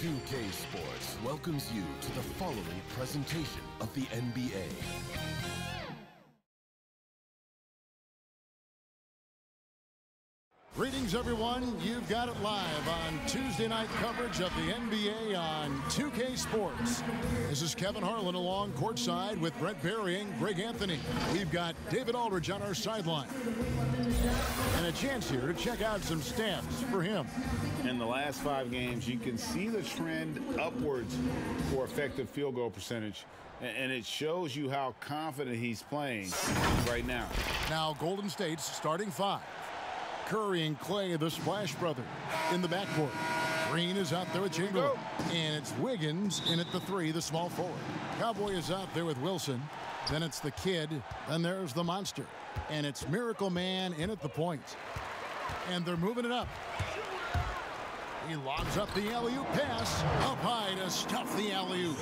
2K Sports welcomes you to the following presentation of the NBA. Greetings, everyone. You've got it live on Tuesday night coverage of the NBA on 2K Sports. This is Kevin Harlan along courtside with Brett Barry and Greg Anthony. We've got David Aldridge on our sideline. And a chance here to check out some stats for him. In the last 5 games, you can see the trend upwards for effective field goal percentage. And it shows you how confident he's playing right now. Now, Golden State's starting 5. Curry and Clay, the Splash Brothers, in the backcourt. Green is out there with Chamberlain. And it's Wiggins in at the 3, the small forward. Cowboy is out there with Wilson. Then it's the Kid. Then there's the Monster. And it's Miracle Man in at the point. And they're moving it up. He lobs up the alley-oop pass. Up high to stuff the alley-oop.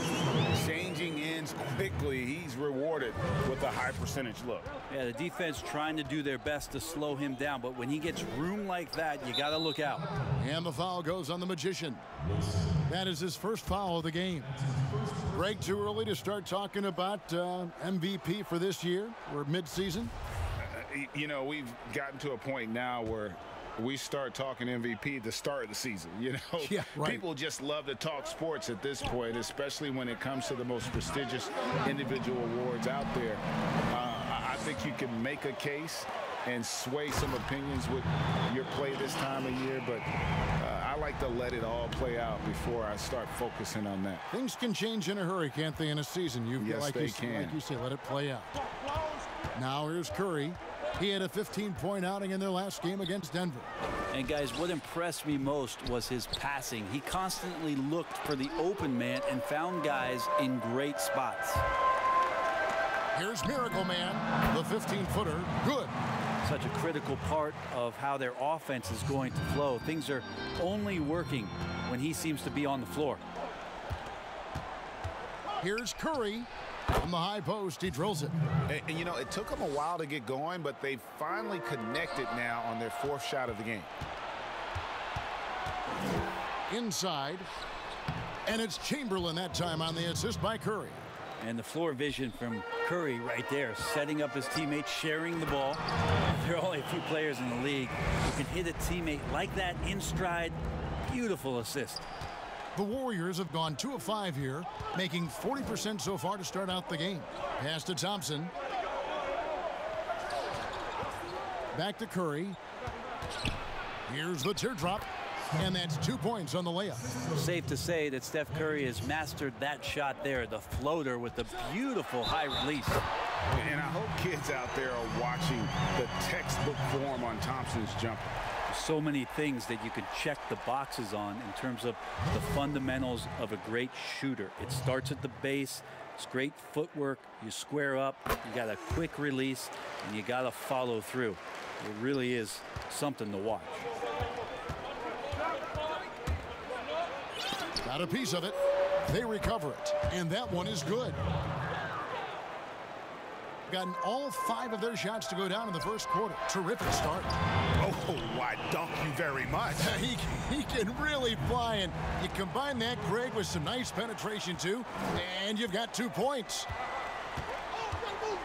Changing ends quickly. He's rewarded with a high percentage look. Yeah, the defense trying to do their best to slow him down, but when he gets room like that, you got to look out. And the foul goes on the Magician. That is his first foul of the game. Greg, too early to start talking about MVP for this year? We're mid-season. You know, we've gotten to a point now where we start talking MVP at the start of the season. You know, yeah, right. People just love to talk sports at this point, especially when it comes to the most prestigious individual awards out there. I think you can make a case and sway some opinions with your play this time of year, but I like to let it all play out before I start focusing on that. Things can change in a hurry, can't they, in a season? Yes, they can. Like you say, let it play out. Now here's Curry. He had a 15-point outing in their last game against Denver. And guys, what impressed me most was his passing. He constantly looked for the open man and found guys in great spots. Here's Miracle Man, the 15-footer, good. Such a critical part of how their offense is going to flow. Things are only working when he seems to be on the floor. Here's Curry. From the high post, he drills it. And, you know, it took them a while to get going, but they finally connected now on their 4th shot of the game. Inside. And it's Chamberlain that time on the assist by Curry. And the floor vision from Curry right there, setting up his teammates, sharing the ball. There are only a few players in the league who can hit a teammate like that in stride. Beautiful assist. The Warriors have gone 2 of 5 here, making 40% so far to start out the game. Pass to Thompson. Back to Curry. Here's the teardrop, and that's 2 points on the layup. Safe to say that Steph Curry has mastered that shot there, the floater with the beautiful high release. And I hope kids out there are watching the textbook form on Thompson's jumper. So many things that you can check the boxes on in terms of the fundamentals of a great shooter. It starts at the base. It's great footwork. You square up. You got a quick release, and you got to follow through. It really is something to watch. Got a piece of it. They recover it, and that one is good. Gotten all 5 of their shots to go down in the first quarter. Terrific start. Oh, why, thank you very much. He can really fly, and you combine that, Greg, with some nice penetration, too, and you've got 2 points.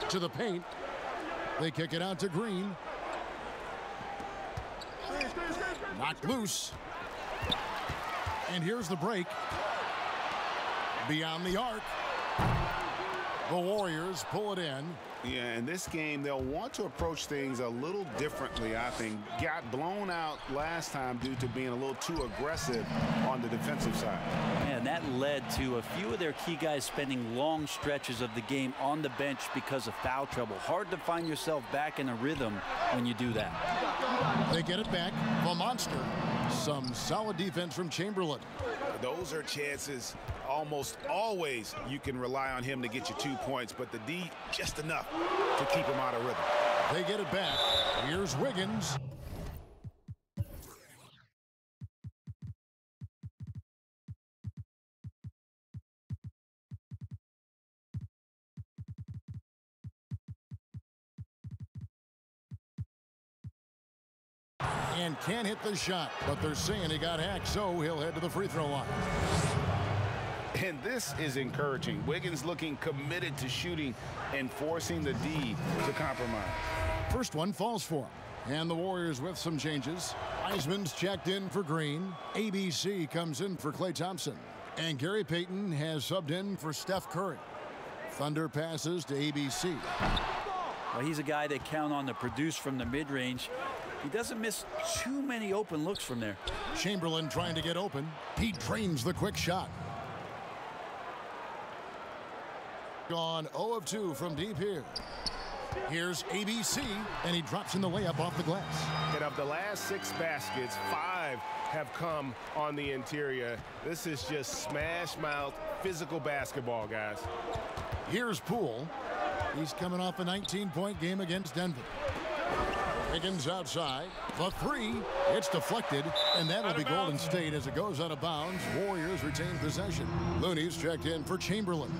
To the paint. They kick it out to Green. Knocked loose. And here's the break. Beyond the arc. The Warriors pull it in. Yeah, in this game, they'll want to approach things a little differently, I think. Got blown out last time due to being a little too aggressive on the defensive side. And that led to a few of their key guys spending long stretches of the game on the bench because of foul trouble. Hard to find yourself back in a rhythm when you do that. They get it back. The Monster. Some solid defense from Chamberlain. Those are chances almost always you can rely on him to get you 2 points, but the D just enough to keep him out of rhythm. They get it back. Here's Wiggins. And can't hit the shot, but they're saying he got hacked, so he'll head to the free throw line. And this is encouraging. Wiggins looking committed to shooting and forcing the D to compromise. First one falls for him. And the Warriors with some changes. Wiseman's checked in for Green. ABC comes in for Klay Thompson. And Gary Payton has subbed in for Steph Curry. Thunder passes to ABC. Well, he's a guy that count on to produce from the mid-range. He doesn't miss too many open looks from there. Chamberlain trying to get open. He drains the quick shot. Gone 0 of 2 from deep here. Here's ABC, and he drops in the layup off the glass. And of the last 6 baskets, 5 have come on the interior. This is just smash-mouth, physical basketball, guys. Here's Poole. He's coming off a 19-point game against Denver. Wiggins outside. The 3. It's deflected, and that'll be Golden State as it goes out of bounds. Warriors retain possession. Looney's checked in for Chamberlain.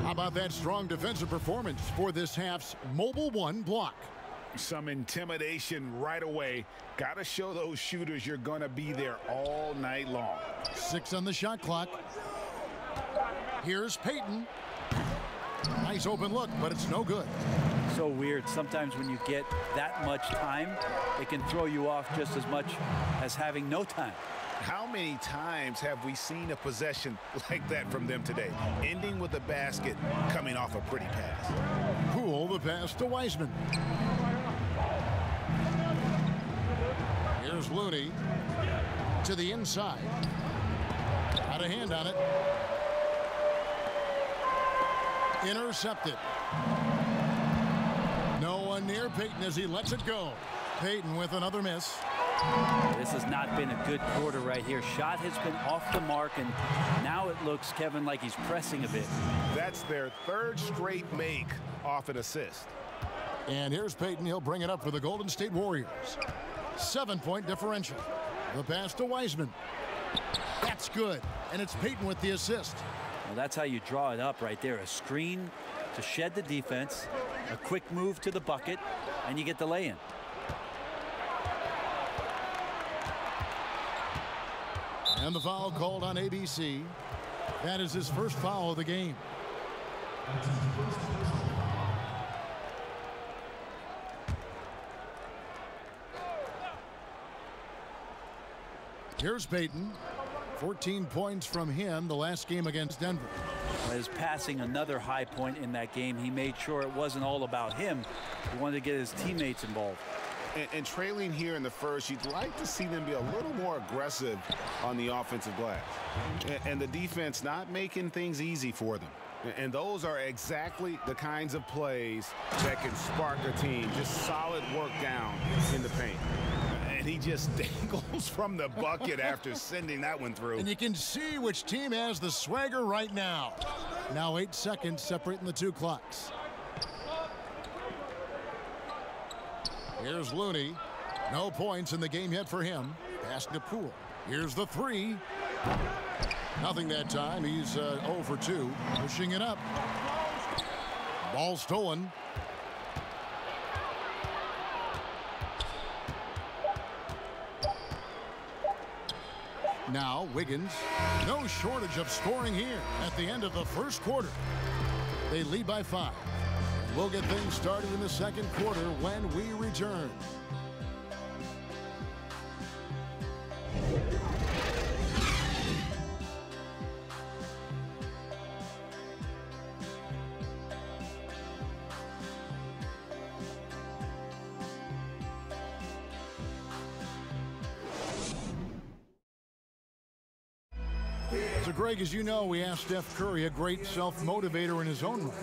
How about that strong defensive performance for this half's Mobile 1 block? Some intimidation right away. Got to show those shooters you're going to be there all night long. 6 on the shot clock. Here's Payton. Nice open look, but it's no good. So weird. Sometimes when you get that much time, it can throw you off just as much as having no time. How many times have we seen a possession like that from them today? Ending with a basket, coming off a pretty pass. Poole the pass to Wiseman. Here's Looney to the inside. Got a hand on it. Intercepted. No one near Payton as he lets it go. Payton with another miss. This has not been a good quarter right here. Shot has been off the mark, and now it looks, Kevin, like he's pressing a bit. That's their 3rd straight make off an assist. And here's Payton. He'll bring it up for the Golden State Warriors. 7-point differential. The pass to Wiseman. That's good. And it's Payton with the assist. Well, that's how you draw it up right there. A screen to shed the defense, a quick move to the bucket, and you get the lay-in. And the foul called on ABC. That is his first foul of the game. Here's Payton. 14 points from him the last game against Denver. His passing, another high point in that game. He made sure it wasn't all about him. He wanted to get his teammates involved. And trailing here in the first, you'd like to see them be a little more aggressive on the offensive glass. And the defense not making things easy for them. And those are exactly the kinds of plays that can spark a team. Just solid work down in the paint. And he just dangles from the bucket after sending that one through. And you can see which team has the swagger right now. Now 8 seconds separating the 2 clocks. Here's Looney. No points in the game yet for him. Pass to Poole. Here's the 3. Nothing that time. He's 0 for 2. Pushing it up. Ball stolen. Now Wiggins. No shortage of scoring here at the end of the first quarter. They lead by 5. We'll get things started in the second quarter when we return. So, Greg, as you know, we asked Steph Curry, a great self-motivator in his own right.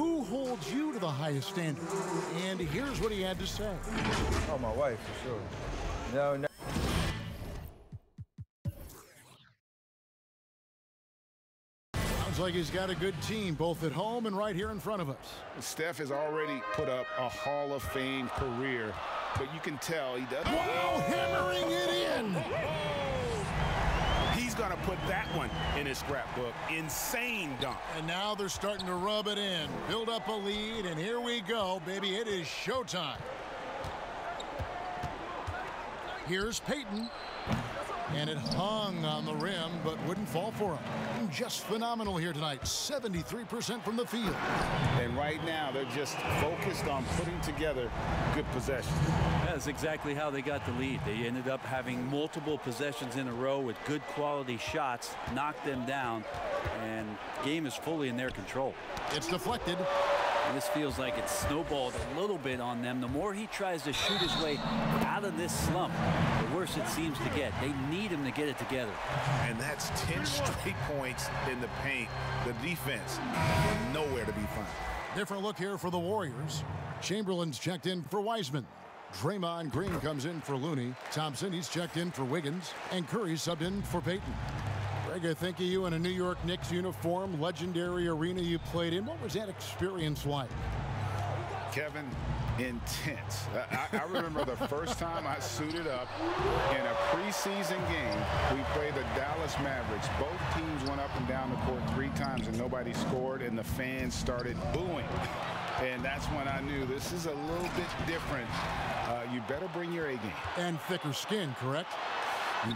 Who holds you to the highest standard? And here's what he had to say. Oh, my wife, for sure. No. Sounds like he's got a good team, both at home and right here in front of us. Steph has already put up a Hall of Fame career, but you can tell he doesn't. Wow, hammering it in. He's going to put that one in his scrapbook. Insane dunk. And now they're starting to rub it in, build up a lead, and here we go, baby. It is showtime. Here's Peyton. And it hung on the rim, but wouldn't fall for him. Just phenomenal here tonight. 73% from the field. And right now, they're just focused on putting together good possessions. That's exactly how they got the lead. They ended up having multiple possessions in a row with good quality shots, knocked them down, and game is fully in their control. It's deflected. And this feels like it's snowballed a little bit on them. The more he tries to shoot his way out of this slump, the worse it seems to get. They need him to get it together. And that's 10 straight points in the paint. The defense nowhere to be found. Different look here for the Warriors. Chamberlain's checked in for Wiseman. Draymond Green comes in for Looney. Thompson, he's checked in for Wiggins. And Curry subbed in for Peyton. Greg, I think of you in a New York Knicks uniform, legendary arena you played in. What was that experience like? Kevin, intense. I remember the first time I suited up in a preseason game. We played the Dallas Mavericks. Both teams went up and down the court 3 times and nobody scored, and the fans started booing. And that's when I knew this is a little bit different. You better bring your A game. And thicker skin, correct?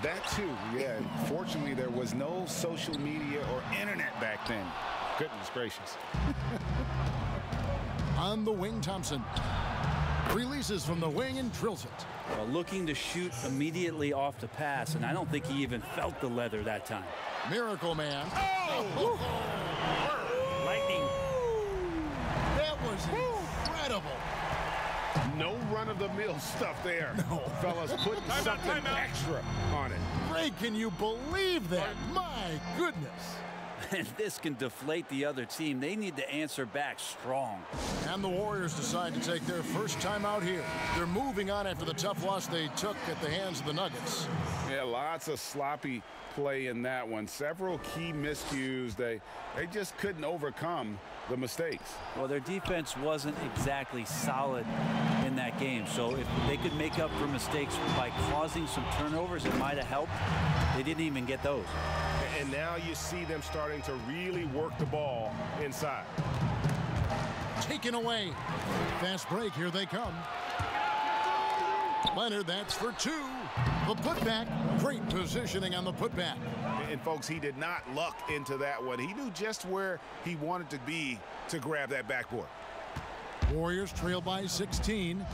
That too, yeah. Fortunately, there was no social media or internet back then. Goodness gracious. On the wing, Thompson releases from the wing and drills it. Well, looking to shoot immediately off the pass, and I don't think he even felt the leather that time. Miracle Man. Oh! Lightning. That was incredible. No run-of-the-mill stuff there. No. Fellas, putting something extra on it. Ray, can you believe that? My goodness. And this can deflate the other team. They need to answer back strong. And the Warriors decide to take their first time out here. They're moving on after the tough loss they took at the hands of the Nuggets. Yeah, lots of sloppy play in that one. Several key miscues. They just couldn't overcome the mistakes. Well, their defense wasn't exactly solid in that game. So if they could make up for mistakes by causing some turnovers, it might have helped. They didn't even get those. And now you see them starting to really work the ball inside. Taken away. Fast break. Here they come. Leonard, that's for 2. The putback. Great positioning on the putback. And, folks, he did not luck into that one. He knew just where he wanted to be to grab that backboard. Warriors trail by 16.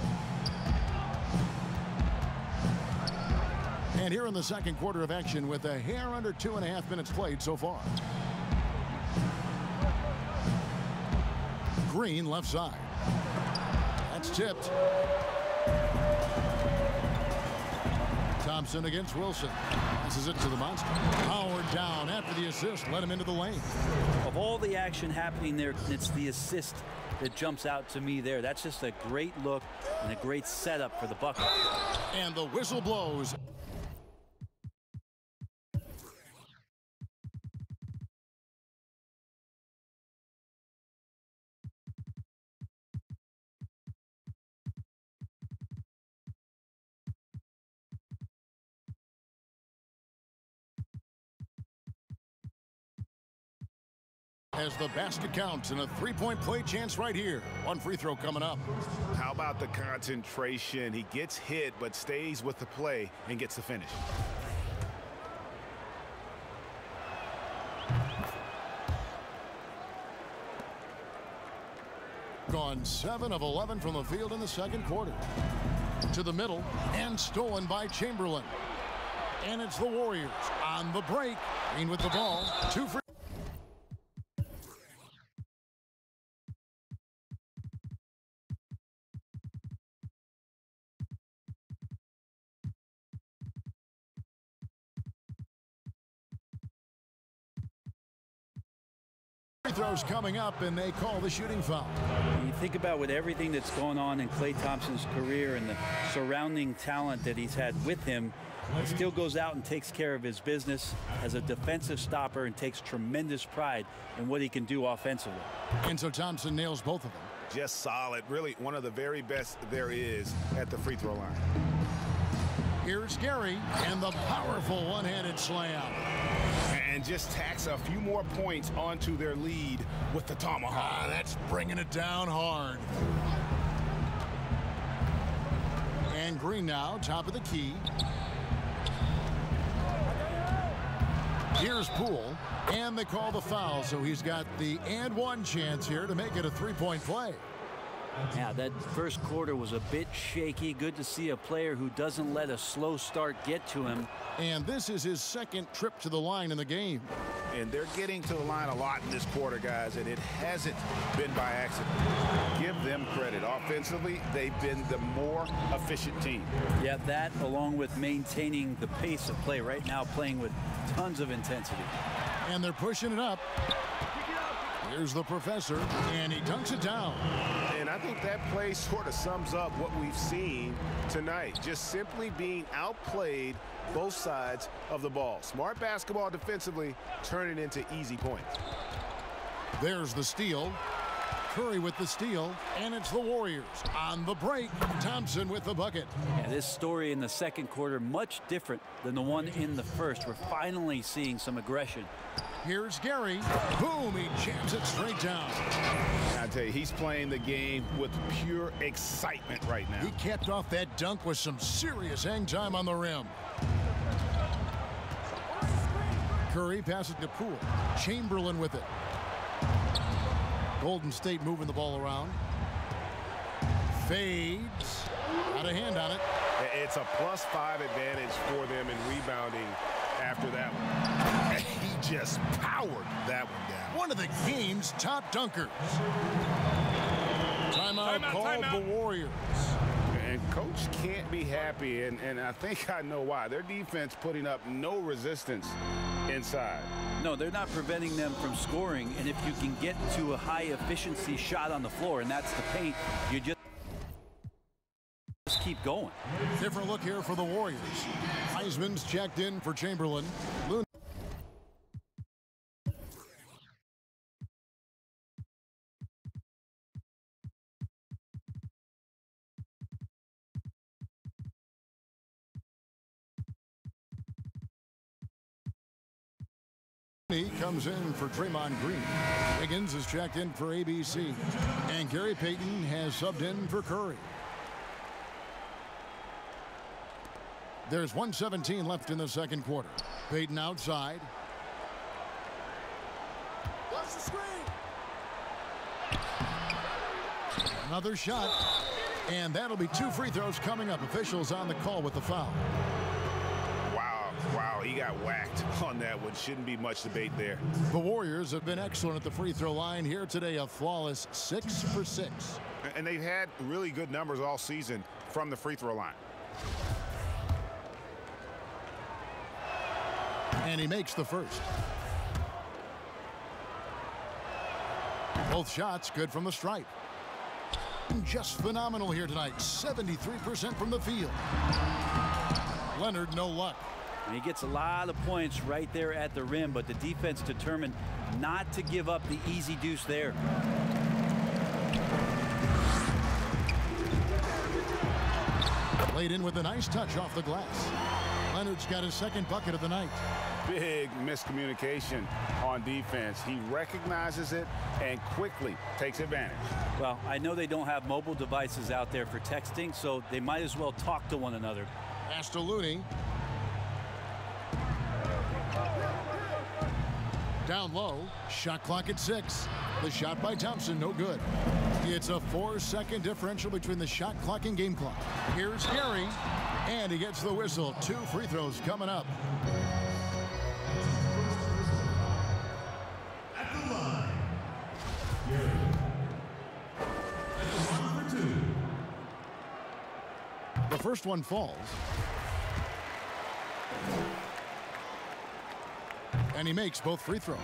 And here in the second quarter of action with a hair under 2.5 minutes played so far. Green left side. That's tipped. Thompson against Wilson. Passes it to the monster. Howard down after the assist. Let him into the lane. Of all the action happening there, it's the assist that jumps out to me there. That's just a great look and a great setup for the bucket. And the whistle blows. As the basket counts and a 3-point play chance right here. One free throw coming up. How about the concentration? He gets hit, but stays with the play and gets the finish. Gone 7 of 11 from the field in the second quarter. To the middle and stolen by Chamberlain. And it's the Warriors on the break. Green with the ball. 2 free. free throws coming up, and they call the shooting foul. You think about with everything that's going on in Klay Thompson's career and the surrounding talent that he's had with him, he still goes out and takes care of his business as a defensive stopper and takes tremendous pride in what he can do offensively. And so Thompson nails both of them. Just solid. Really one of the very best there is at the free throw line. Here's Gary, and the powerful one-handed slam. And just tacks a few more points onto their lead with the tomahawk. That's bringing it down hard. And Green now, top of the key. Here's Poole, and they call the foul, so he's got the and one chance here to make it a three-point play. Yeah, that first quarter was a bit shaky. Good to see a player who doesn't let a slow start get to him. And this is his second trip to the line in the game. And they're getting to the line a lot in this quarter, guys, and it hasn't been by accident. Give them credit. Offensively, they've been the more efficient team. Yeah, that along with maintaining the pace of play right now, playing with tons of intensity. And they're pushing it up. Here's the professor, and he dunks it down. And I think that play sort of sums up what we've seen tonight. Just simply being outplayed both sides of the ball. Smart basketball defensively, turning into easy points. There's the steal. Curry with the steal, and it's the Warriors on the break. Thompson with the bucket. Yeah, this story in the second quarter much different than the one in the first. We're finally seeing some aggression. Here's Gary. Boom, he jams it straight down. I tell you, he's playing the game with pure excitement right now. He capped off that dunk with some serious hang time on the rim. Curry passes to Poole. Chamberlain with it. Golden State moving the ball around. Fades. Got a hand on it. It's a +5 advantage for them in rebounding after that one. He just powered that one down. One of the game's top dunkers. Timeout called the Warriors. And coach can't be happy, and I think I know why. Their defense putting up no resistance inside. No, they're not preventing them from scoring, and if you can get to a high efficiency shot on the floor, and that's the paint, you just keep going. Different look here for the Warriors. Heisman's checked in for Chamberlain. He comes in for Draymond Green. Higgins is checked in for ABC. And Gary Payton has subbed in for Curry. There's 1:17 left in the second quarter. Payton outside. What's the screen? Another shot. And that'll be 2 free throws coming up. Officials on the call with the foul. Wow, he got whacked on that one. Shouldn't be much debate there. The Warriors have been excellent at the free throw line here today. A flawless 6 for 6. And they've had really good numbers all season from the free throw line. And he makes the first. Both shots good from the stripe. Just phenomenal here tonight. 73% from the field. Leonard, no luck. And he gets a lot of points right there at the rim, but the defense determined not to give up the easy deuce there. Laid in with a nice touch off the glass. Leonard's got his second bucket of the night. Big miscommunication on defense. He recognizes it and quickly takes advantage. Well, I know they don't have mobile devices out there for texting, so they might as well talk to one another. Pass to Looney. Down low, shot clock at 6. The shot by Thompson, no good. It's a 4-second differential between the shot clock and game clock. Here's Gary, and he gets the whistle. 2 free throws coming up. At the line, Gary. At the line for 2. The first one falls. And he makes both free throws.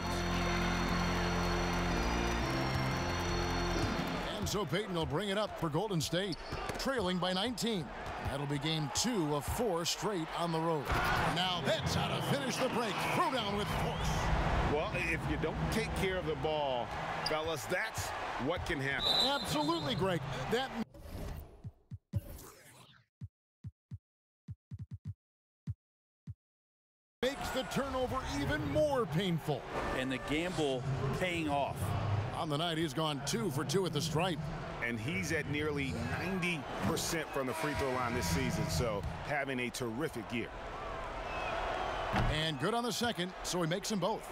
so Peyton will bring it up for Golden State, trailing by 19. That'll be game 2 of 4 straight on the road. Now that's how to finish the break. Throw down with force. Well, if you don't take care of the ball, fellas, that's what can happen. Absolutely, Greg. That makes the turnover even more painful. And the gamble paying off. On the night, he's gone 2 for 2 at the stripe. And he's at nearly 90% from the free throw line this season, so having a terrific year. And good on the second, so he makes them both.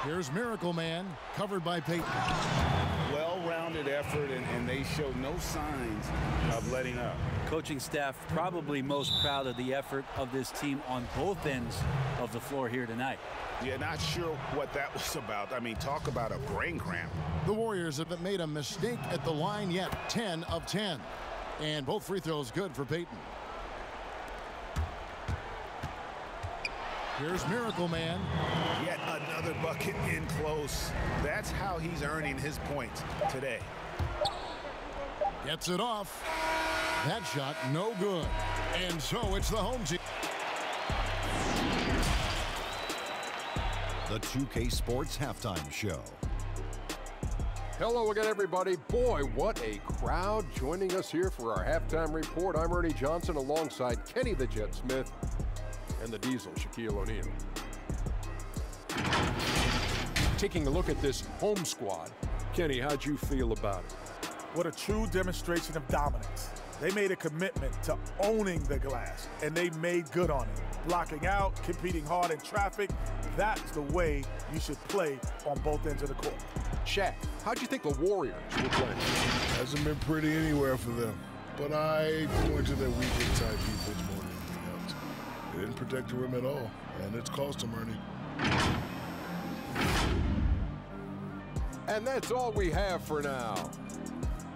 Here's Miracle Man, covered by Peyton. Well-rounded effort, and they show no signs of letting up. Coaching staff probably most proud of the effort of this team on both ends of the floor here tonight. Yeah, not sure what that was about. I mean, talk about a brain cramp. The Warriors haven't made a mistake at the line yet. 10 of 10. And both free throws good for Peyton. Here's Miracle Man. Yet another bucket in close. That's how he's earning his points today. Gets it off. That shot no good. And so it's the home team. The 2K Sports Halftime Show. Hello again, everybody. Boy, what a crowd joining us here for our halftime report. I'm Ernie Johnson alongside Kenny the Jet Smith and the Diesel, Shaquille O'Neal. Taking a look at this home squad. Kenny, how'd you feel about it? What a true demonstration of dominance. They made a commitment to owning the glass, and they made good on it. Blocking out, competing hard in traffic, that's the way you should play on both ends of the court. Shaq, how'd you think the Warriors were playing? Hasn't been pretty anywhere for them. But I point to their weak inside defense more than anything else. They didn't protect the rim at all, and it's cost them, Ernie. And that's all we have for now.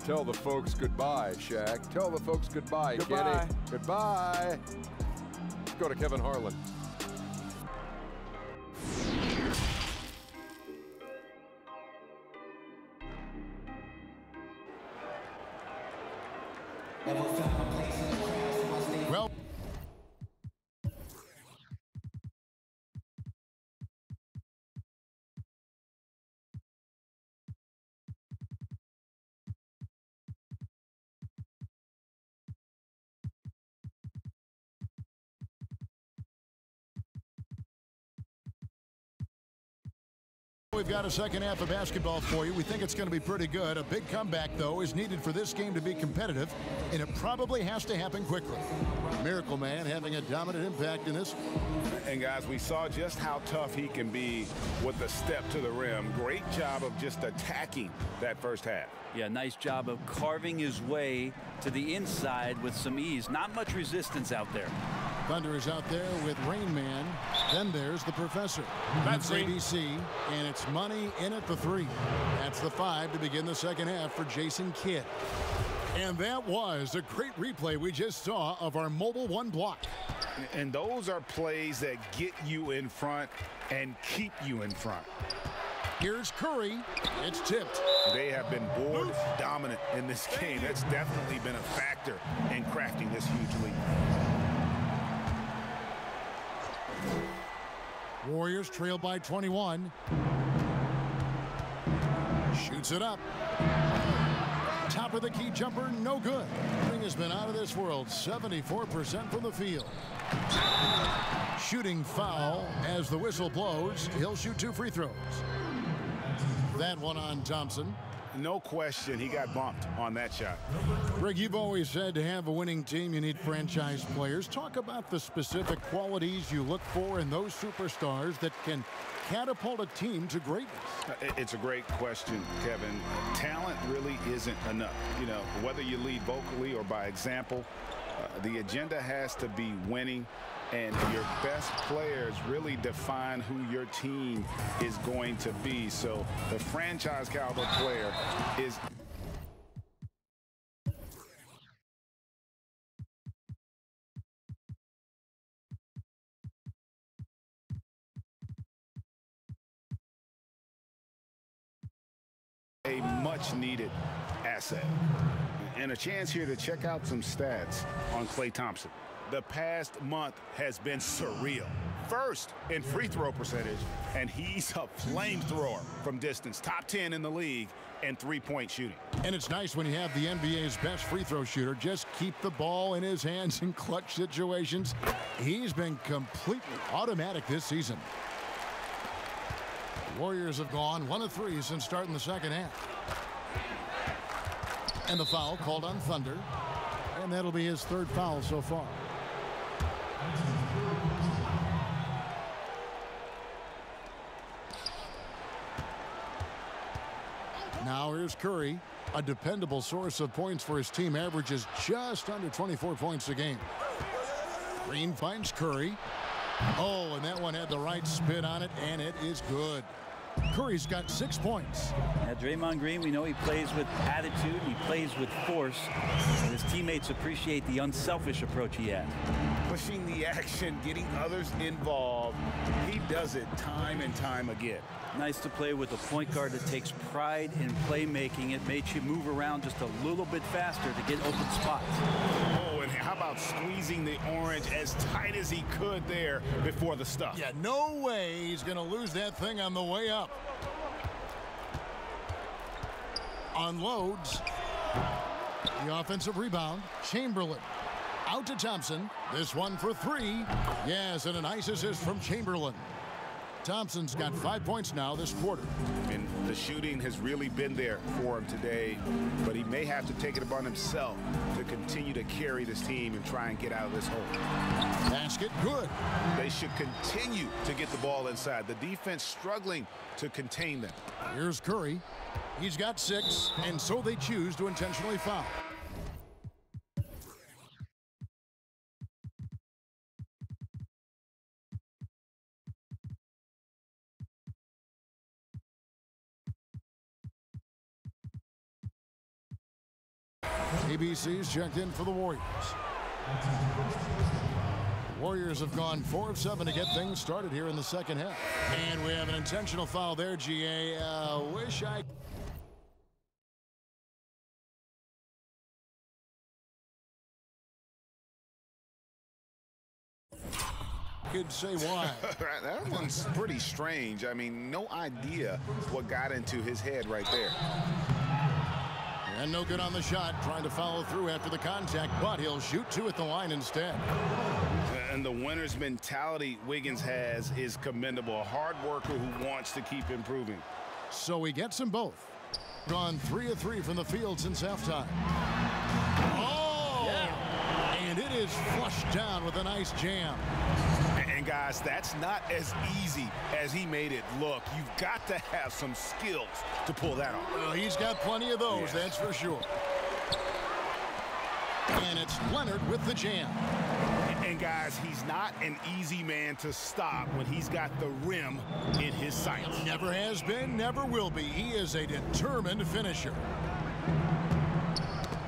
Tell the folks goodbye, Shaq. Tell the folks goodbye, Goodbye. Kenny. Goodbye. Let's go to Kevin Harlan. Well, we've got a second half of basketball for you. We think it's going to be pretty good. A big comeback, though, is needed for this game to be competitive, and it probably has to happen quickly. Miracle Man having a dominant impact in this. And guys, we saw just how tough he can be with the step to the rim. Great job of just attacking that first half. Yeah, nice job of carving his way to the inside with some ease. Not much resistance out there. Thunder is out there with Rain Man. Then there's the Professor. That's ABC, and it's money in at the 3. That's the 5 to begin the second half for Jason Kidd. And that was a great replay we just saw of our Mobile One block. And those are plays that get you in front and keep you in front. Here's Curry. It's tipped. They have been board dominant in this game. That's definitely been a factor in crafting this huge lead. Warriors trail by 21. Shoots it up. Top of the key jumper, no good. Ring has been out of this world, 74% from the field. Shooting foul as the whistle blows. He'll shoot 2 free throws. That one on Thompson. No question, he got bumped on that shot. Greg, you've always said to have a winning team, you need franchise players. Talk about the specific qualities you look for in those superstars that can catapult a team to greatness. It's a great question, Kevin. Talent really isn't enough. You know, whether you lead vocally or by example, the agenda has to be winning. And your best players really define who your team is going to be. So the franchise caliber player is much-needed asset. And a chance here to check out some stats on Klay Thompson. The past month has been surreal. First in free throw percentage, and he's a flamethrower from distance. Top 10 in the league in three-point shooting. And it's nice when you have the NBA's best free throw shooter just keep the ball in his hands in clutch situations. He's been completely automatic this season. Warriors have gone 1 of 3 since starting the second half. And the foul called on Thunder. And that'll be his 3rd foul so far. Now here's Curry, a dependable source of points for his team, averages just under 24 points a game. Green finds Curry. Oh, and that one had the right spin on it, and it is good. Curry's got 6 points. Yeah, Draymond Green, we know he plays with attitude, he plays with force, and his teammates appreciate the unselfish approach he has. Pushing the action, getting others involved. He does it time and time again. Nice to play with a point guard that takes pride in playmaking. It makes you move around just a little bit faster to get open spots. Oh, and how about squeezing the orange as tight as he could there before the stuff? Yeah, no way he's going to lose that thing on the way up. Unloads. The offensive rebound. Chamberlain. Out to Thompson. This one for 3. Yes, and a nice assist from Chamberlain. Thompson's got 5 points now this quarter. And the shooting has really been there for him today, but he may have to take it upon himself to continue to carry this team and try and get out of this hole. Basket good. They should continue to get the ball inside. The defense struggling to contain them. Here's Curry. He's got 6, and so they choose to intentionally foul. ABC's checked in for the Warriors. Warriors have gone 4 of 7 to get things started here in the second half. And we have an intentional foul there, GA. Wish I could say why. That one's pretty strange. I mean, no idea what got into his head right there. And no good on the shot, trying to follow through after the contact, but he'll shoot 2 at the line instead. And the winner's mentality Wiggins has is commendable. A hard worker who wants to keep improving. So he gets them both. Gone 3 of 3 from the field since halftime. Oh! Yeah. And it is flushed down with a nice jam. And guys, that's not as easy as he made it look. You've got to have some skills to pull that off. Well, he's got plenty of those, that's for sure. And it's Leonard with the jam. And guys, he's not an easy man to stop when he's got the rim in his sights. Never has been, never will be. He is a determined finisher.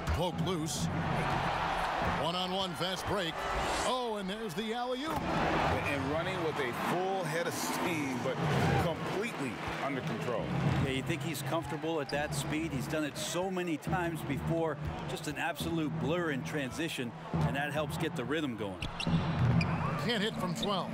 Poked loose. One-on-one fast break. Oh, and there's the alley-oop. And running with a full head of steam, but completely under control. Yeah, you think he's comfortable at that speed? He's done it so many times before. Just an absolute blur in transition, and that helps get the rhythm going. Can't hit from 12.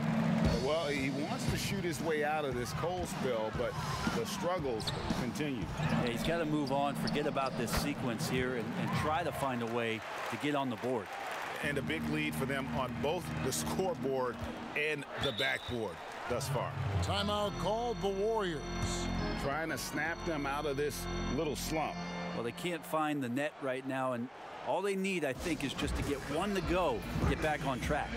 Well, he wants to shoot his way out of this cold spell, but the struggles continue. Yeah, he's got to move on, forget about this sequence here, and try to find a way to get on the board. And a big lead for them on both the scoreboard and the backboard thus far. Timeout called the Warriors. Trying to snap them out of this little slump. Well, they can't find the net right now, and all they need, I think, is just to get one to go, get back on track.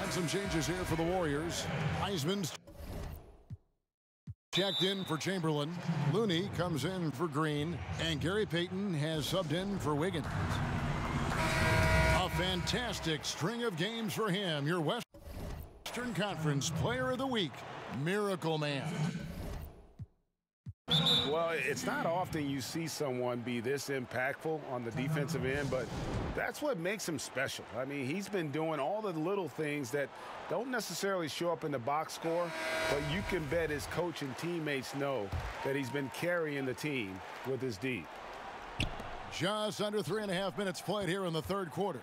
And some changes here for the Warriors. Heisman's checked in for Chamberlain. Looney comes in for Green. And Gary Payton has subbed in for Wiggins. A fantastic string of games for him. Your Western Conference Player of the Week, Miracle Man. Well, it's not often you see someone be this impactful on the defensive end, but that's what makes him special. I mean, he's been doing all the little things that don't necessarily show up in the box score, but you can bet his coach and teammates know that he's been carrying the team with his D. Just under 3.5 minutes played here in the third quarter.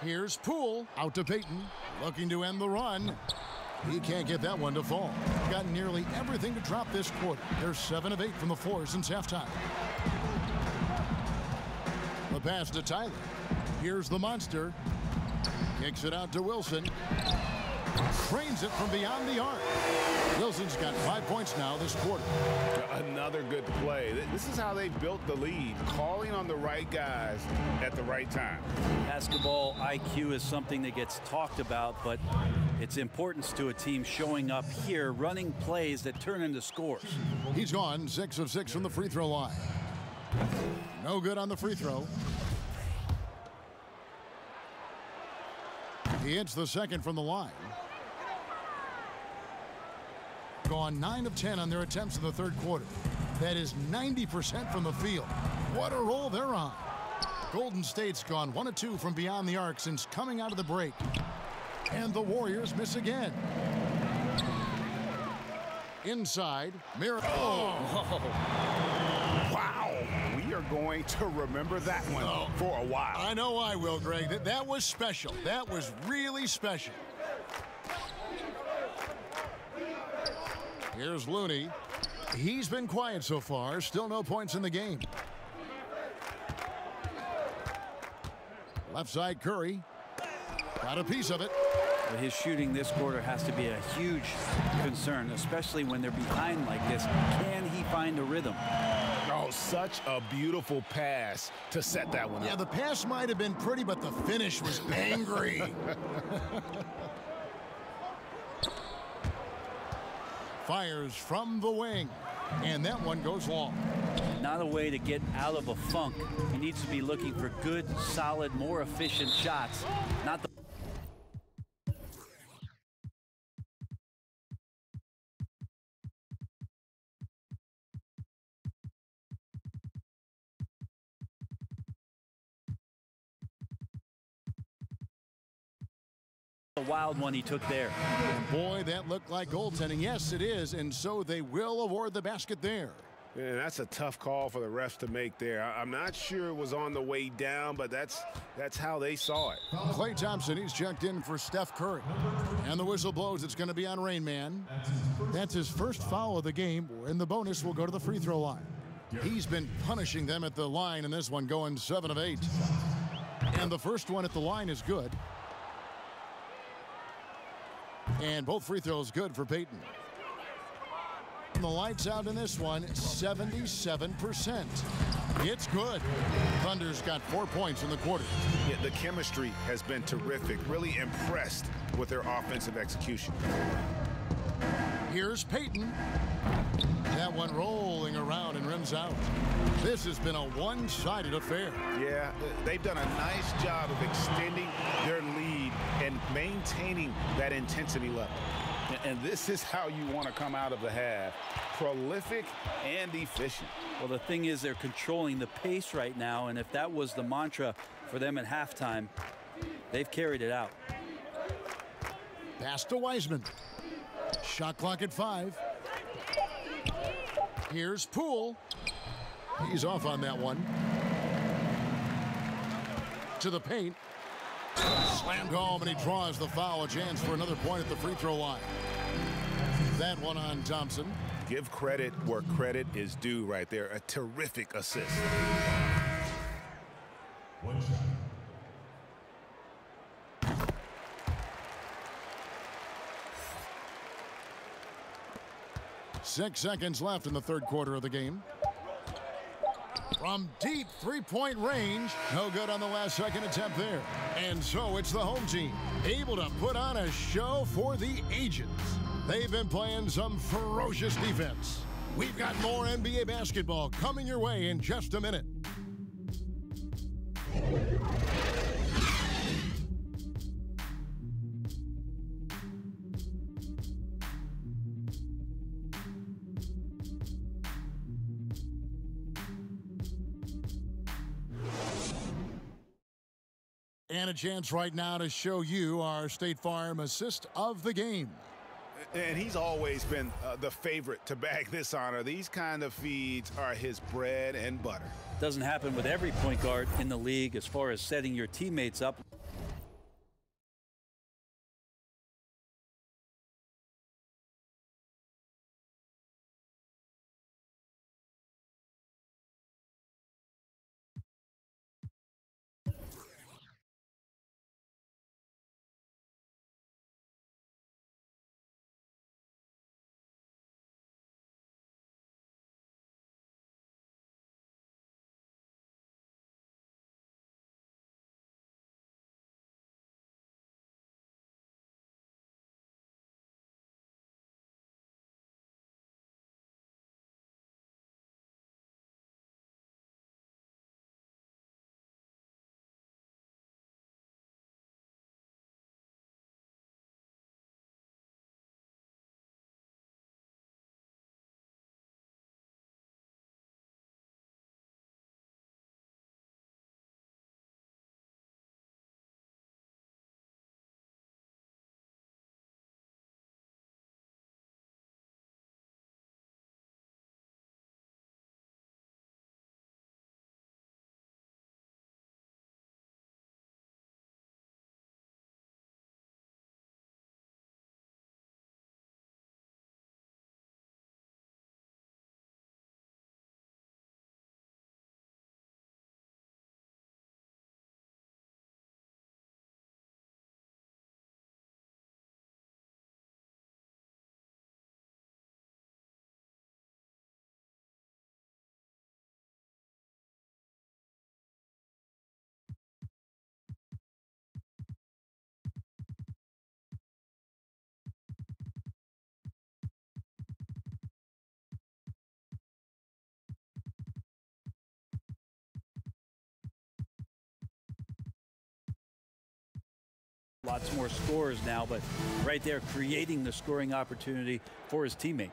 Here's Poole out to Payton, looking to end the run. He can't get that one to fall. Got nearly everything to drop this quarter. They're 7 of 8 from the floor since halftime. The pass to Tyler. Here's the monster. Kicks it out to Wilson. Cranes it from beyond the arc. Wilson's got 5 points now this quarter. Another good play. This is how they built the lead, calling on the right guys at the right time. Basketball IQ is something that gets talked about, but its importance to a team showing up here, running plays that turn into scores. He's gone 6 of 6 from the free throw line. No good on the free throw. He hits the second from the line. Gone 9 of 10 on their attempts in the third quarter. That is 90% from the field. What a roll they're on. Golden State's gone 1 of 2 from beyond the arc since coming out of the break. And the Warriors miss again. Inside, Miracle. Oh. Wow. We are going to remember that one for a while. I know I will, Greg. That was special. That was really special. Here's Looney. He's been quiet so far. Still no points in the game. Left side, Curry. Got a piece of it. But his shooting this quarter has to be a huge concern, especially when they're behind like this. Can he find a rhythm? Oh, such a beautiful pass to set that one up. Yeah, the pass might have been pretty, but the finish was angry. Fires from the wing, and that one goes long. Not a way to get out of a funk. He needs to be looking for good, solid, more efficient shots, not the wild one he took there. And boy, that looked like goaltending. Yes, it is, and so they will award the basket there. Yeah, that's a tough call for the refs to make there. I'm not sure it was on the way down, but that's how they saw it. Klay Thompson, he's checked in for Steph Curry. And the whistle blows. It's going to be on Rain Man. That's his first foul of the game, and the bonus will go to the free throw line. He's been punishing them at the line in this one, going 7 of 8. And the first one at the line is good. And both free throws good for Payton. And the lights out in this one, 77%. It's good. Thunder's got 4 points in the quarter. Yeah, the chemistry has been terrific. Really impressed with their offensive execution. Here's Payton. That one rolling around and rims out. This has been a one-sided affair. Yeah, they've done a nice job of extending their lead and maintaining that intensity level. And this is how you want to come out of the half. Prolific and efficient. Well, the thing is they're controlling the pace right now, and if that was the mantra for them at halftime, they've carried it out. Pass to Wiseman. Shot clock at 5. Here's Poole. He's off on that one. To the paint. Slammed home, and he draws the foul. A chance for another point at the free throw line. That one on Thompson. Give credit where credit is due right there. A terrific assist. One shot. 6 seconds left in the third quarter of the game. From deep three-point range, no good on the last second attempt there. And so it's the home team, able to put on a show for the ages. They've been playing some ferocious defense. We've got more NBA basketball coming your way in just a minute. And a chance right now to show you our State Farm assist of the game. And he's always been the favorite to bag this honor. These kind of feeds are his bread and butter. Doesn't happen with every point guard in the league as far as setting your teammates up. Lots more scores now, but right there creating the scoring opportunity for his teammate.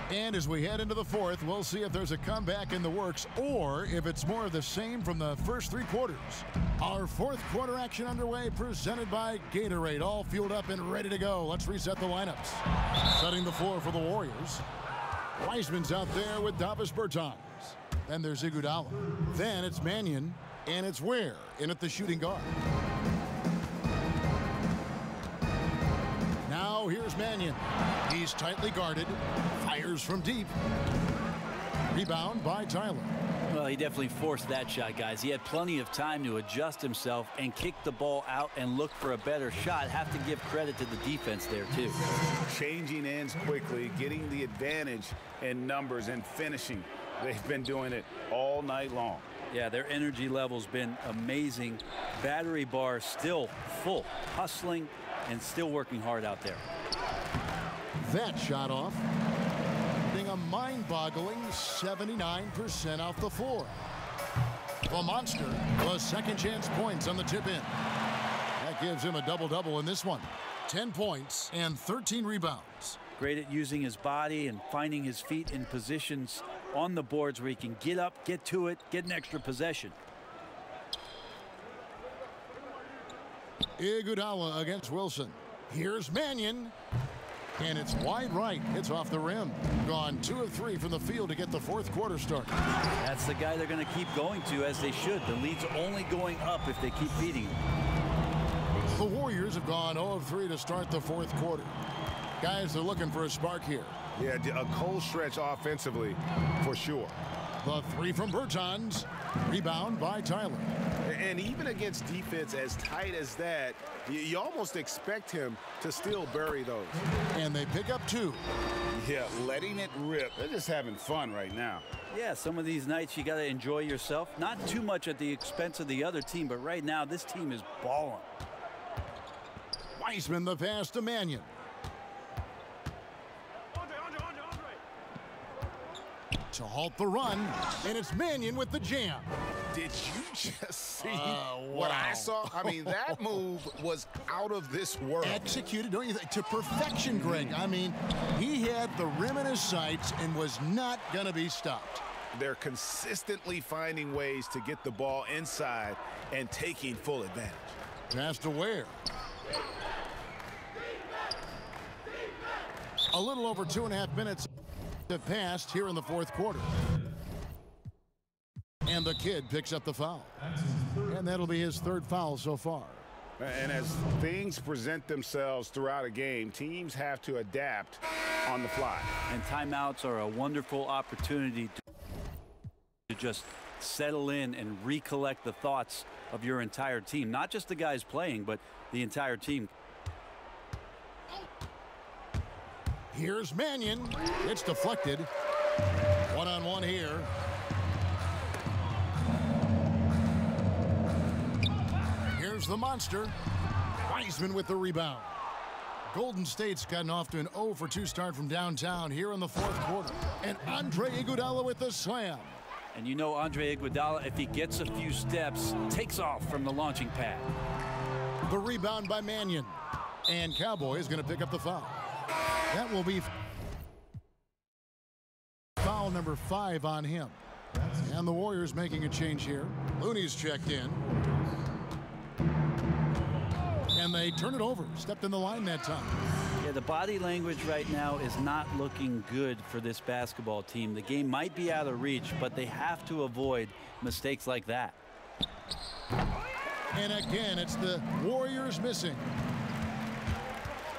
And as we head into the fourth, we'll see if there's a comeback in the works or if it's more of the same from the first three quarters. Our fourth quarter action underway, presented by Gatorade, all fueled up and ready to go. Let's reset the lineups. Setting the floor for the Warriors. Wiseman's out there with Davis Bertans. Then there's Iguodala. Then it's Mannion, and it's Ware in at the shooting guard. Now here's Mannion. He's tightly guarded. Fires from deep. Rebound by Tyler. Well, he definitely forced that shot, guys. He had plenty of time to adjust himself and kick the ball out and look for a better shot. Have to give credit to the defense there, too. Changing ends quickly, getting the advantage in numbers and finishing. They've been doing it all night long. Yeah, their energy level's been amazing. Battery bar still full, hustling and still working hard out there. That shot off. Being a mind-boggling 79% off the floor. The monster was second chance points on the tip-in. That gives him a double-double in this one. 10 points and 13 rebounds. Great at using his body and finding his feet in positions on the boards where he can get up, get to it, get an extra possession. Iguodala against Wilson. Here's Mannion. And it's wide right. It's off the rim. Gone 2 of 3 from the field to get the fourth quarter started. That's the guy they're going to keep going to, as they should. The lead's only going up if they keep beating him. The Warriors have gone 0 of 3 to start the fourth quarter. Guys, they're looking for a spark here. Yeah, a cold stretch offensively for sure. The three from Bertans. Rebound by Tyler. And even against defense as tight as that, you almost expect him to still bury those. And they pick up 2. Yeah, letting it rip. They're just having fun right now. Yeah, some of these nights you got to enjoy yourself. Not too much at the expense of the other team, but right now this team is balling. Wiseman the pass to Mannion. To halt the run, and it's Mannion with the jam. Did you just see what I saw? I mean, that move was out of this world. Executed, don't you think, to perfection, Greg. I mean, he had the rim in his sights and was not going to be stopped. They're consistently finding ways to get the ball inside and taking full advantage. Pass to Ware. A little over 2.5 minutes have passed here in the fourth quarter. And the kid picks up the foul. And that'll be his third foul so far. And as things present themselves throughout a game, teams have to adapt on the fly. And timeouts are a wonderful opportunity to just settle in and recollect the thoughts of your entire team. Not just the guys playing, but the entire team. Here's Mannion. It's deflected. One-on-one here. Here's the monster. Wiseman with the rebound. Golden State's gotten off to an 0-for-2 start from downtown here in the fourth quarter. And Andre Iguodala with the slam. And you know Andre Iguodala, if he gets a few steps, takes off from the launching pad. The rebound by Mannion. And Cowboy is going to pick up the foul. That will be foul number 5 on him. And the Warriors making a change here. Looney's checked in. And they turn it over. Stepped in the line that time. Yeah, the body language right now is not looking good for this basketball team. The game might be out of reach, but they have to avoid mistakes like that. And again, it's the Warriors missing.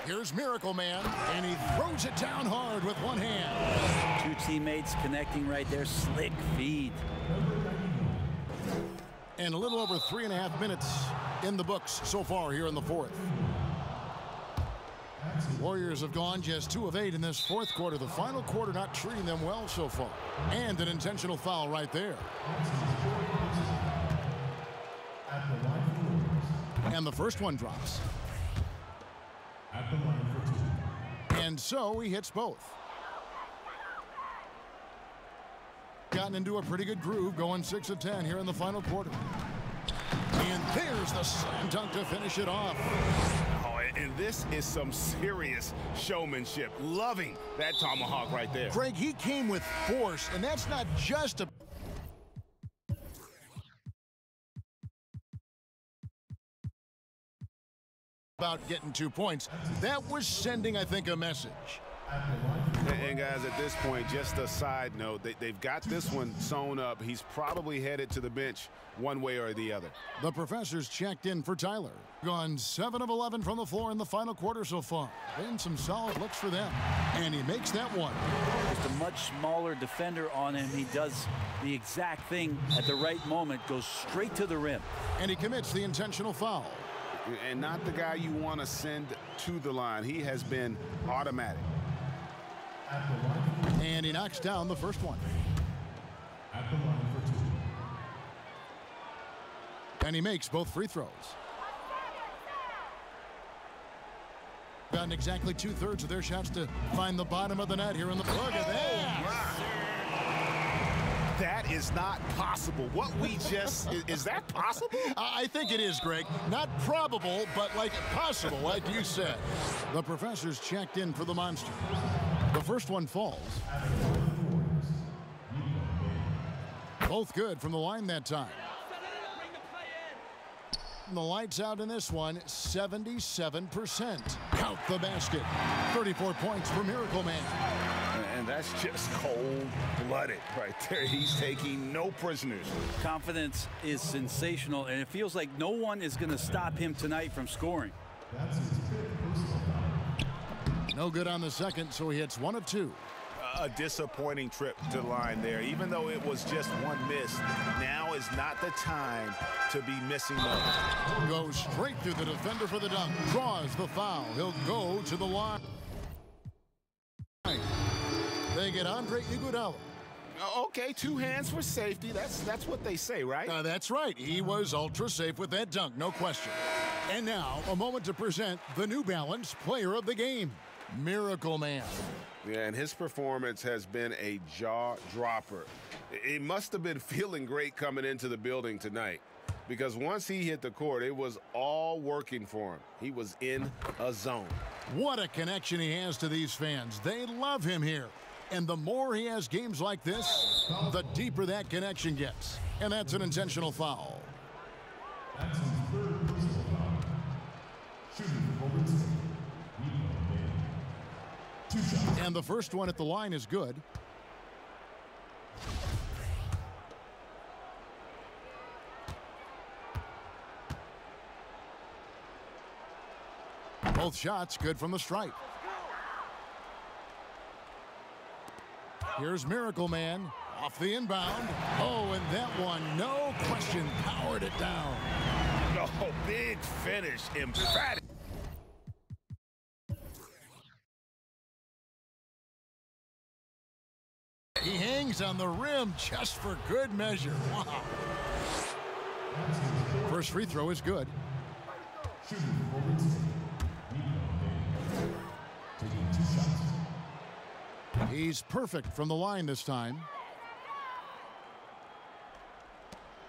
Here's Miracle Man, and he throws it down hard with one hand. Two teammates connecting right there. Slick feed. And a little over 3.5 minutes in the books so far here in the fourth. Warriors have gone just 2 of 8 in this fourth quarter. The final quarter not treating them well so far. And an intentional foul right there. And the first one drops. And so he hits both. Gotten into a pretty good groove, going 6 of 10 here in the final quarter. And there's the slam dunk to finish it off. Oh, and this is some serious showmanship. Loving that tomahawk right there. Greg, he came with force, and that's not just about getting 2 points. That was sending, I think, a message. And guys, at this point, just a side note, they've got this one sewn up. He's probably headed to the bench one way or the other. The professor's checked in for Tyler. Gone 7 of 11 from the floor in the final quarter so far. Been some solid looks for them. And he makes that one. Just a much smaller defender on him. He does the exact thing at the right moment, goes straight to the rim. And he commits the intentional foul. And not the guy you want to send to the line. He has been automatic. And he knocks down the first one. And he makes both free throws. Gotten exactly 2/3 of their shots to find the bottom of the net here in the. Look at that! That is not possible. What we just is that possible? I think it is, Greg. Not probable, but like possible, like you said. The professor's checked in for the monster. The first one falls. Both good from the line that time. And the lights out in this one, 77%. Count the basket. 34 points for Miracle Man. And that's just cold-blooded right there. He's taking no prisoners. Confidence is sensational, and it feels like no one is going to stop him tonight from scoring. No good on the second, so he hits 1 of 2. A disappointing trip to the line there. Even though it was just one miss, now is not the time to be missing those. Goes straight through the defender for the dunk. Draws the foul. He'll go to the line. They get Andre Iguodala. Okay, 2 hands for safety. That's what they say, right? That's right. He was ultra safe with that dunk, no question. And now, a moment to present the New Balance Player of the Game, Miracle Man. Yeah, and his performance has been a jaw-dropper. He must have been feeling great coming into the building tonight, because once he hit the court, it was all working for him. He was in a zone. What a connection he has to these fans. They love him here. And the more he has games like this, the deeper that connection gets. And that's an intentional foul. That's his third personal foul. Shooting for Golden State. 2 shots. And the first one at the line is good. Both shots good from the stripe. Here's Miracle Man off the inbound. Oh, and that one, no question, powered it down. No, big finish, emphatic. He hangs on the rim just for good measure. Wow. First free throw is good. Shooting for Golden State. Taking 2 shots. He's perfect from the line this time.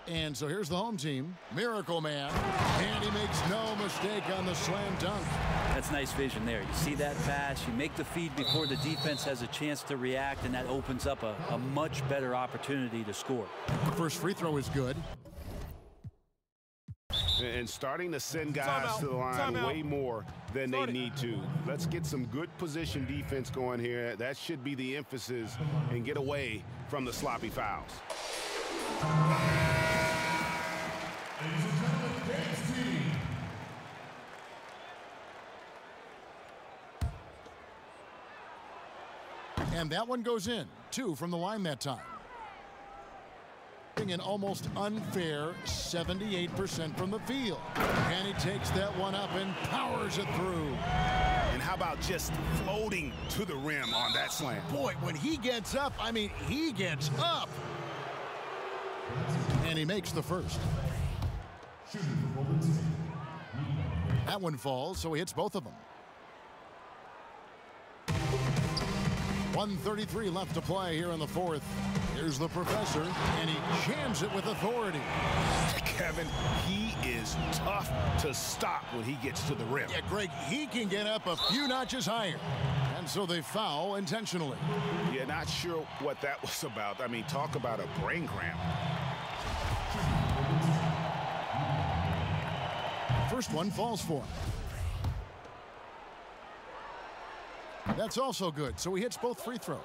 And so here's the home team, Miracle Man, and he makes no mistake on the slam dunk. That's nice vision there. You see that pass, you make the feed before the defense has a chance to react, and that opens up a much better opportunity to score. The first free throw is good. And starting to send guys to the line way more than they need to. Let's get some good position defense going here. That should be the emphasis, and get away from the sloppy fouls. Ladies and gentlemen, dance team. And that one goes in. 2 from the line that time. An almost unfair 78% from the field. And he takes that one up and powers it through. And how about just floating to the rim on that slam? Boy, when he gets up, I mean, he gets up. And he makes the first. That one falls, so he hits both of them. 1:33 left to play here in the fourth. Here's the professor, and he jams it with authority. Kevin, he is tough to stop when he gets to the rim. Yeah, Greg, he can get up a few notches higher. And so they foul intentionally. Yeah, not sure what that was about. I mean, talk about a brain cramp. First one falls for him. That's also good, so he hits both free throws.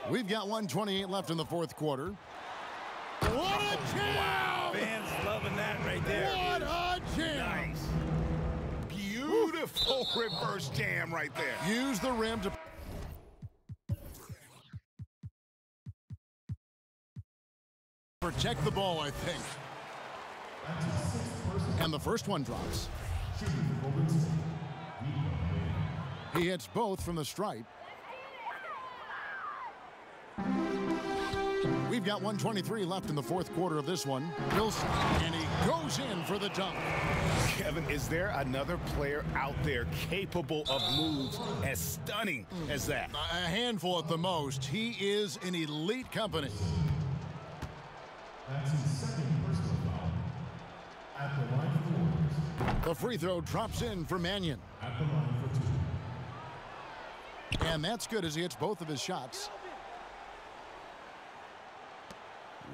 We've got 1:28 left in the fourth quarter. What a jam! Fans loving that right there. What a jam! Nice. Beautiful reverse jam right there. Use the rim to protect the ball, I think. And the first one drops. He hits both from the stripe. We've got 1:23 left in the fourth quarter of this one. Wilson, and he goes in for the dunk. Kevin, is there another player out there capable of moves as stunning as that? A handful at the most. He is an elite company. That's his second personal foul. At the line for Warriors. The free throw drops in for Mannion. At the line for 2. And that's good as he hits both of his shots.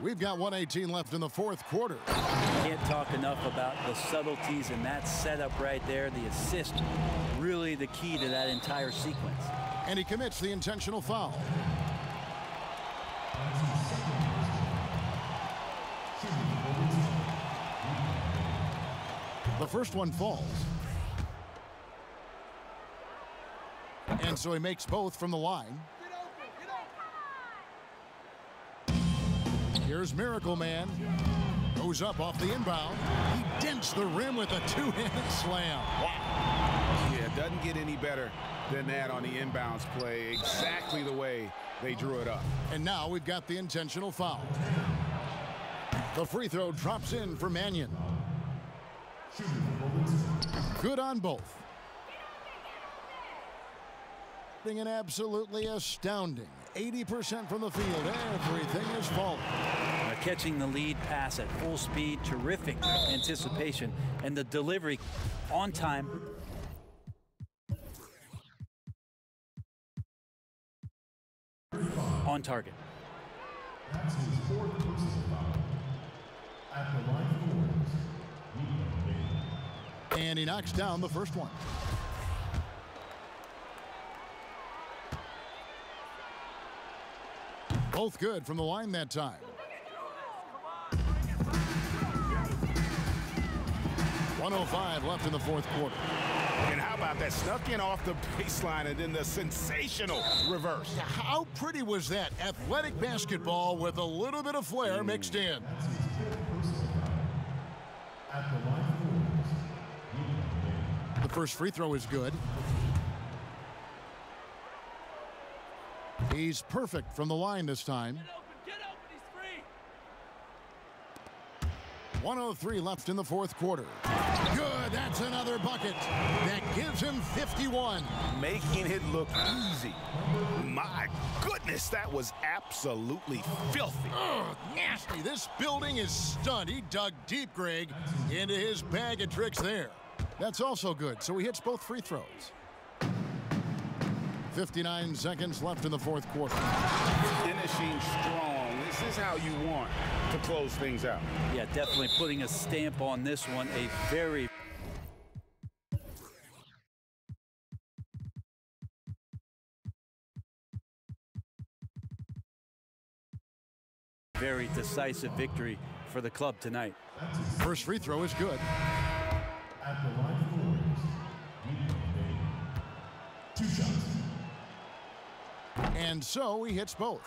We've got 1:18 left in the fourth quarter. Can't talk enough about the subtleties in that setup right there. The assist, really the key to that entire sequence. And he commits the intentional foul. The first one falls. And so he makes both from the line. Here's Miracle Man. Goes up off the inbound. He dents the rim with a two-handed slam. Wow. Yeah, it doesn't get any better than that on the inbounds play. Exactly the way they drew it up. And now we've got the intentional foul. The free throw drops in for Mannion. Good on both. An absolutely astounding 80% from the field. Everything is falling. Catching the lead pass at full speed, terrific anticipation, and the delivery on time. On target. That's his fourth personal foul. At the line for Warriors, and he knocks down the first one. Both good from the line that time. 1:05 left in the fourth quarter. And how about that? Snuck in off the baseline and then the sensational reverse. How pretty was that? Athletic basketball with a little bit of flair mixed in. The first free throw is good. He's perfect from the line this time. 1:03 left in the fourth quarter. Good, that's another bucket. That gives him 51. Making it look easy. My goodness, that was absolutely filthy. Ugh, nasty. This building is stunned. He dug deep, Greg, into his bag of tricks there. That's also good, so he hits both free throws. 59 seconds left in the fourth quarter. Finishing strong. This is how you want to close things out. Yeah, definitely putting a stamp on this one. A very decisive victory for the club tonight. First free throw is good. At the line for Warriors, 2 shots. And so he hits both.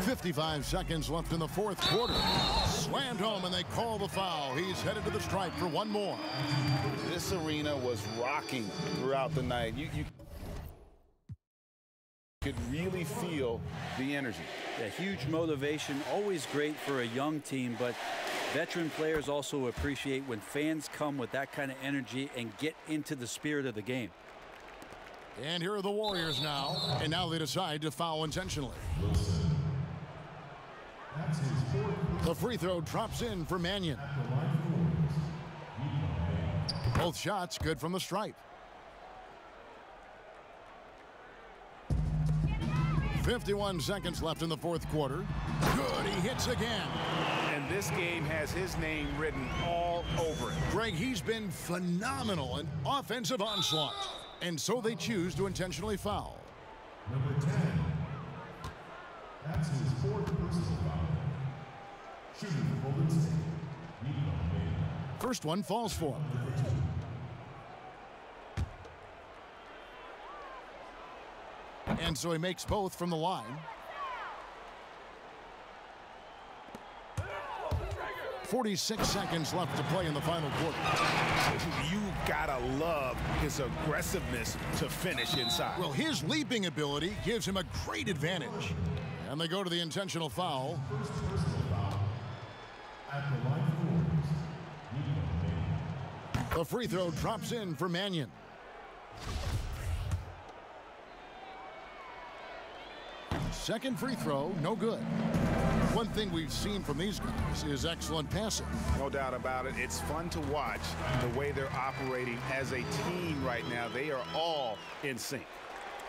55 seconds left in the fourth quarter. Slammed home and they call the foul. He's headed to the stripe for one more. This arena was rocking throughout the night. You could really feel the energy. A huge motivation, always great for a young team, but veteran players also appreciate when fans come with that kind of energy and get into the spirit of the game. And here are the Warriors now, and now they decide to foul intentionally. That's his fourth. The free throw drops in for Mannion. At the line for Warriors, Both shots good from the stripe. 51 seconds left in the fourth quarter. Good, he hits again. And this game has his name written all over it. Greg, he's been phenomenal in offensive onslaught. And so they choose to intentionally foul. number 10. That's his fourth personal foul. Shooting for Golden State, First one falls for him. And so he makes both from the line. 46 seconds left to play in the final quarter. You gotta love his aggressiveness to finish inside. Well, his leaping ability gives him a great advantage. And they go to the intentional foul. First personal foul. At the line for Warriors, The free throw drops in for Mannion. Second free throw, no good. One thing we've seen from these guys is excellent passing. No doubt about it. It's fun to watch the way they're operating as a team right now. They are all in sync.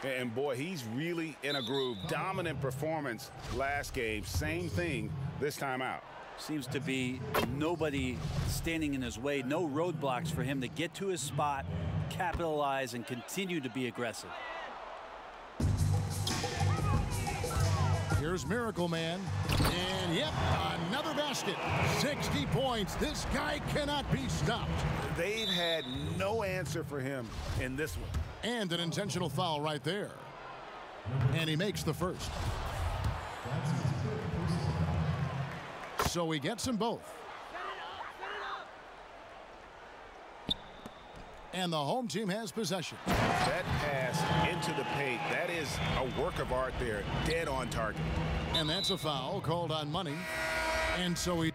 And boy, he's really in a groove. Dominant performance last game. Same thing this time out. Seems to be nobody standing in his way, no roadblocks for him to get to his spot, capitalize, and continue to be aggressive. Here's Miracle Man. And yep, another basket. 60 points. This guy cannot be stopped. They've had no answer for him in this one. And an intentional foul right there. And he makes the first. that's his fifth personal foul. So he gets them both. And the home team has possession. That pass into the paint, that is a work of art there, dead on target. And that's a foul called on Money. And so he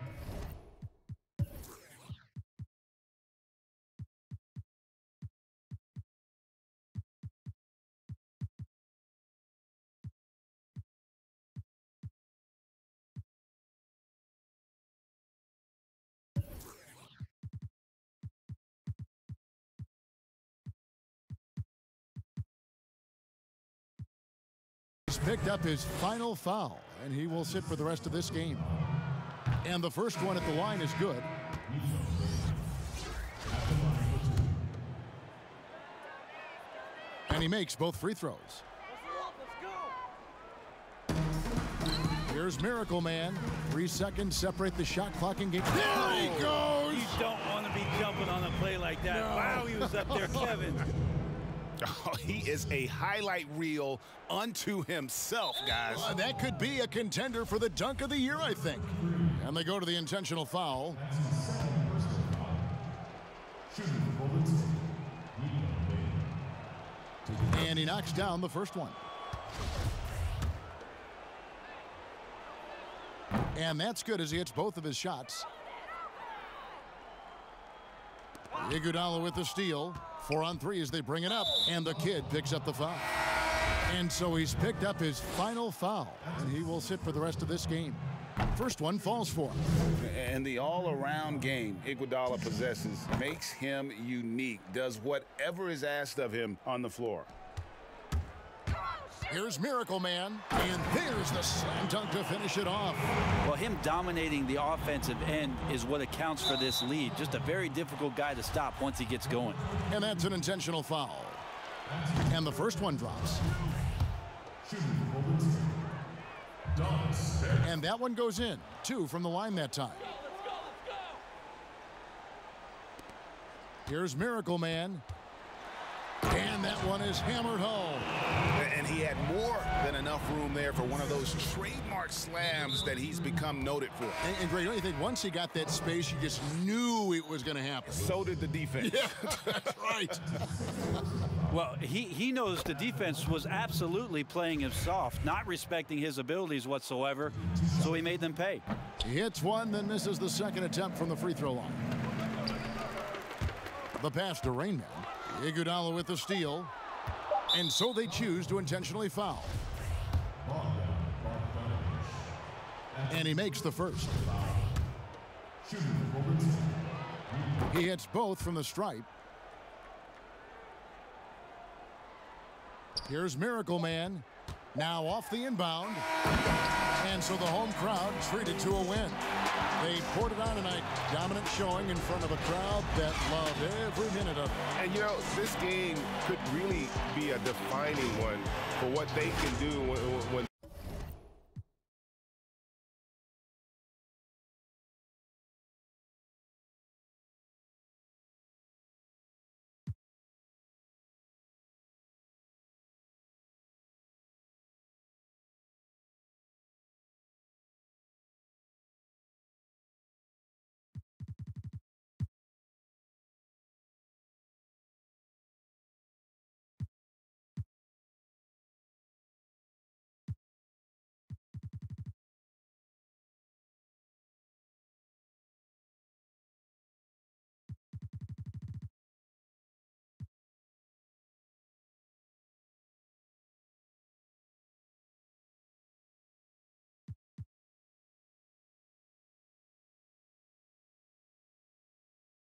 picked up his final foul, and he will sit for the rest of this game. And the first one at the line is good. And he makes both free throws. Here's Miracle Man. 3 seconds separate the shot clock and game. There he goes! You don't want to be jumping on a play like that. No. Wow, he was up there, Kevin. Oh, he is a highlight reel unto himself, guys. That could be a contender for the dunk of the year, I think. And they go to the intentional foul. And he knocks down the first one. And that's good as he hits both of his shots. Iguodala with the steal. 4 on 3 as they bring it up. And the kid picks up the foul. And so he's picked up his final foul. And he will sit for the rest of this game. First one falls for him. And the all-around game Iguodala possesses makes him unique. Does whatever is asked of him on the floor. Here's Miracle Man, and there's the slam dunk to finish it off. Well, him dominating the offensive end is what accounts for this lead. Just a very difficult guy to stop once he gets going. And that's an intentional foul. And the first one drops. And that one goes in. 2 from the line that time. Here's Miracle Man. And that one is hammered home. And he had more than enough room there for one of those trademark slams that he's become noted for. And Greg, don't you think once he got that space, you just knew it was going to happen? So did the defense. Yeah, that's right. Well, he knows the defense was absolutely playing him soft, not respecting his abilities whatsoever, so he made them pay. He hits one, then misses the second attempt from the free throw line. The pass to Rain Man. Iguodala with the steal. And so they choose to intentionally foul. And he makes the first. He hits both from the stripe. Here's Miracle Man. Now off the inbound. And so the home crowd treated to a win. They poured it on tonight. Dominant showing in front of a crowd that loved every minute of it. And, you know, this game could really be a defining one for what they can do when